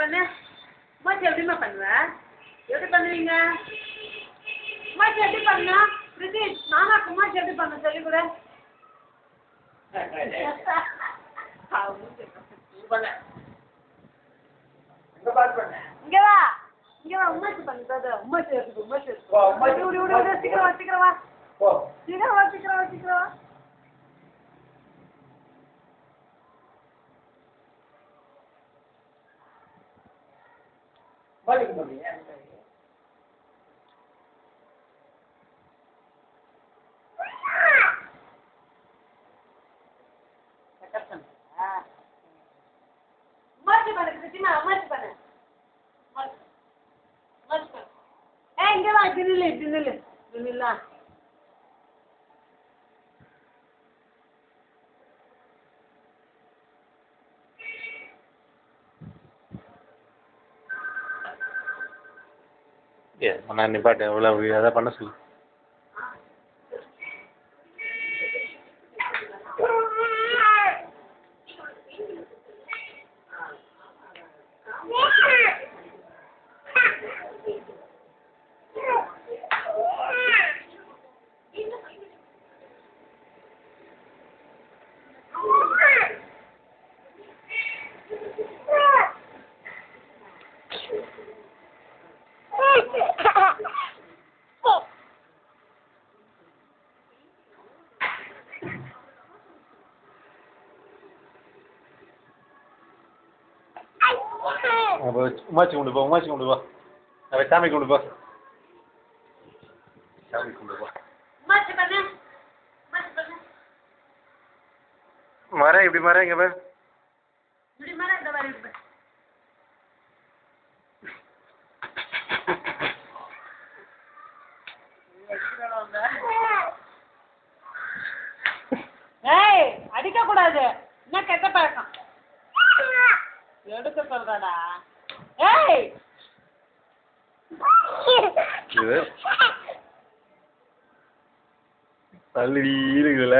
பண்ணு. உமாச்சி எப்படிமா பண்ணுவ? எப்படி பண்ணுவீங்க? உமாச்சி எப்படி பண்ணா? பிரிட்டிஷ் நானாக்கு உமாச்சி எப்படி பண்ண சொல்லி கூட. இங்க வா. இங்க வா உமாச்சி பண்ணு. உமாச்சி எடுத்து உமாச்சி எடுத்து. சீக்கிரம் வா சீக்கிரம் வா. சீக்கிரம் வா சீக்கிரம் வா சீக்கிரம் வா. உமாச்சி பண்ணு கிருத்திமா உமாச்சி பண்ணு. உமாச்சி பண்ணு. இங்க வா தின்னுல. நான் நிப்பாட்டேன் எவ்வளோ அதை பண்ண சொல்லு. உமாச்சி கொண்டு போ. சாமி கொண்டு போ. மரம் இப்படி மரம் இங்க பாரு. அடிக்க கூடாது. என்ன கெட்ட பழக்கம். எடுக்க சொல்றடா. தள்ளி இருக்குதுல.